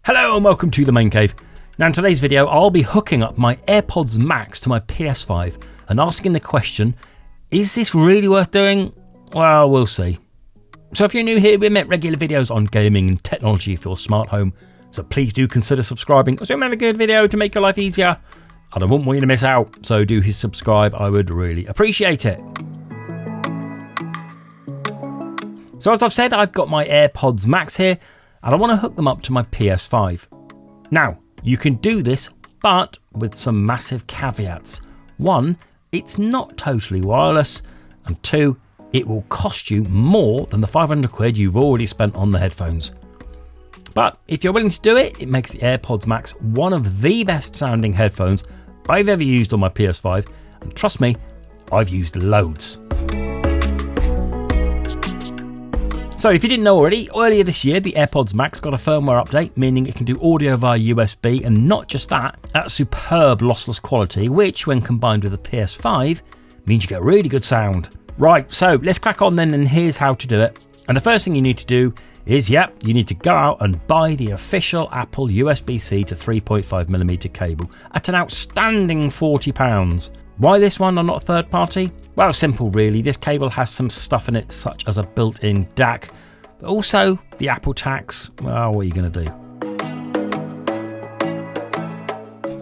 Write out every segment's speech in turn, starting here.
Hello and welcome to the Main Cave. Now in today's video I'll be hooking up my AirPods Max to my PS5 and asking the question, is this really worth doing? Well, we'll see. So if you're new here, we make regular videos on gaming and technology for your smart home, so please do consider subscribing as we make a good video to make your life easier. And I wouldn't want you to miss out, so do hit subscribe, I would really appreciate it. So as I've said, I've got my AirPods Max here and I want to hook them up to my PS5. Now, you can do this, but with some massive caveats. One, it's not totally wireless, and two, it will cost you more than the 500 quid you've already spent on the headphones. But if you're willing to do it, it makes the AirPods Max one of the best sounding headphones I've ever used on my PS5, and trust me, I've used loads. So if you didn't know already, earlier this year the AirPods Max got a firmware update, meaning it can do audio via USB, and not just that, at superb lossless quality, which when combined with the PS5 means you get really good sound. Right, so let's crack on then, and here's how to do it. And the first thing you need to do is, you need to go out and buy the official Apple USB-C to 3.5mm cable at an outstanding £40. Why this one and not a third party? Well, simple really. This cable has some stuff in it such as a built-in DAC, but also the Apple tax. Well, what are you going to do?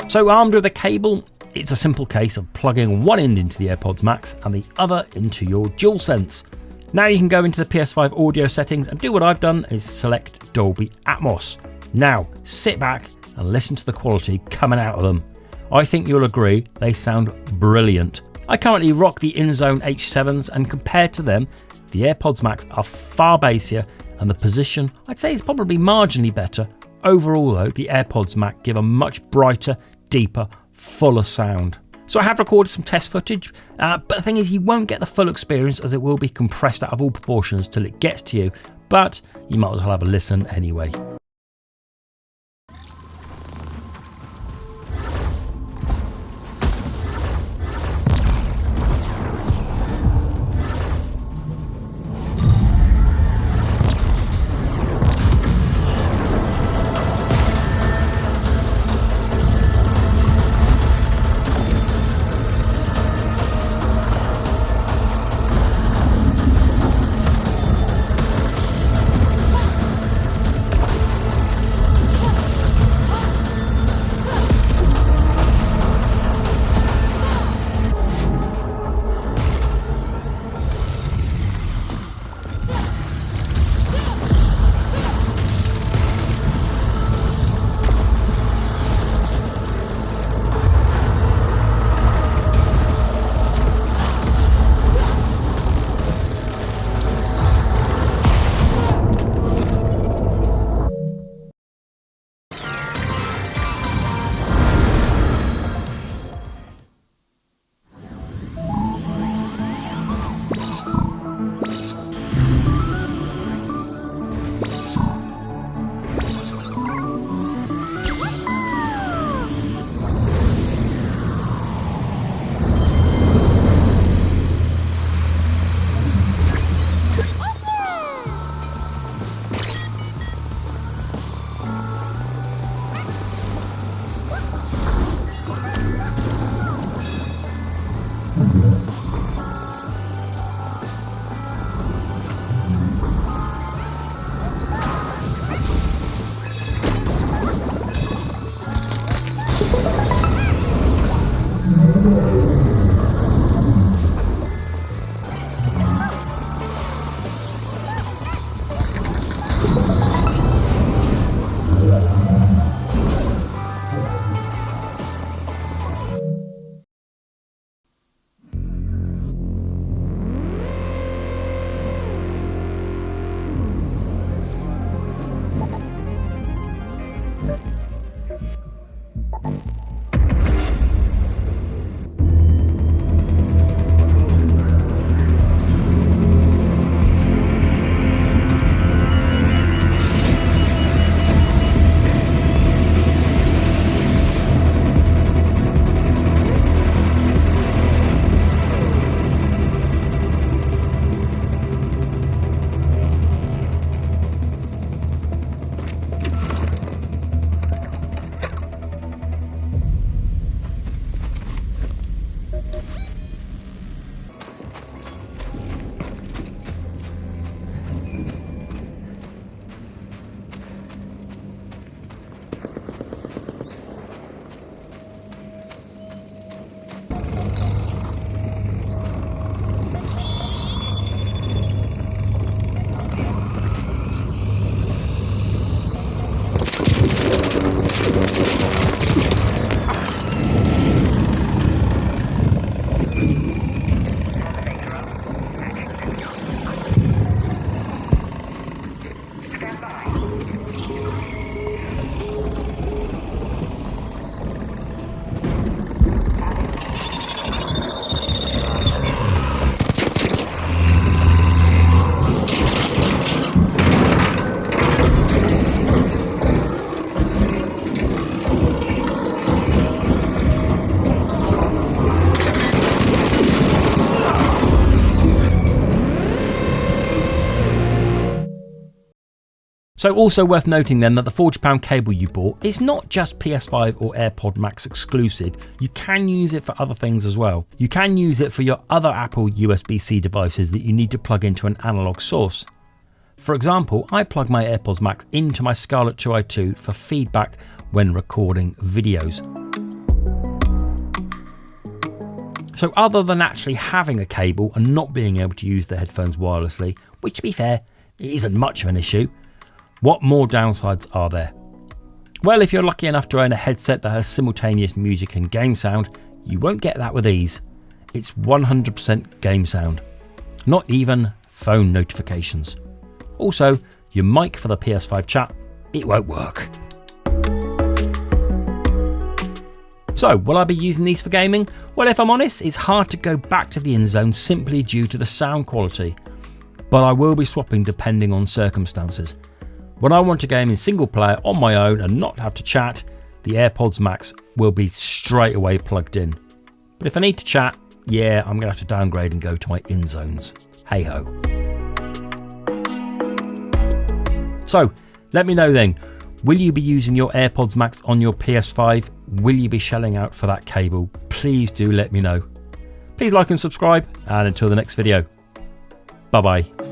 So armed with a cable, it's a simple case of plugging one end into the AirPods Max and the other into your DualSense. Now you can go into the PS5 audio settings and do what I've done, is select Dolby Atmos. Now sit back and listen to the quality coming out of them. I think you'll agree they sound brilliant. I currently rock the InZone H7s, and compared to them, the AirPods Max are far bassier, and the position I'd say is probably marginally better. Overall though, the AirPods Max give a much brighter, deeper, fuller sound. So I have recorded some test footage, but the thing is you won't get the full experience as it will be compressed out of all proportions till it gets to you, but you might as well have a listen anyway. So also worth noting then that the £40 cable you bought is not just PS5 or AirPod Max exclusive. You can use it for other things as well. You can use it for your other Apple USB-C devices that you need to plug into an analog source. For example, I plug my AirPods Max into my Scarlett 2i2 for feedback when recording videos. So other than actually having a cable and not being able to use the headphones wirelessly, which to be fair, it isn't much of an issue, what more downsides are there? Well, if you're lucky enough to own a headset that has simultaneous music and game sound, you won't get that with ease. It's 100% game sound, not even phone notifications. Also, your mic for the PS5 chat, it won't work. So, will I be using these for gaming? Well, if I'm honest, it's hard to go back to the InZone simply due to the sound quality. But I will be swapping depending on circumstances. When I want to game in single player on my own and not have to chat, the AirPods Max will be straight away plugged in. But if I need to chat, yeah, I'm going to have to downgrade and go to my InZones. Hey ho. So, let me know then, will you be using your AirPods Max on your PS5? Will you be shelling out for that cable? Please do let me know. Please like and subscribe, and until the next video, bye bye.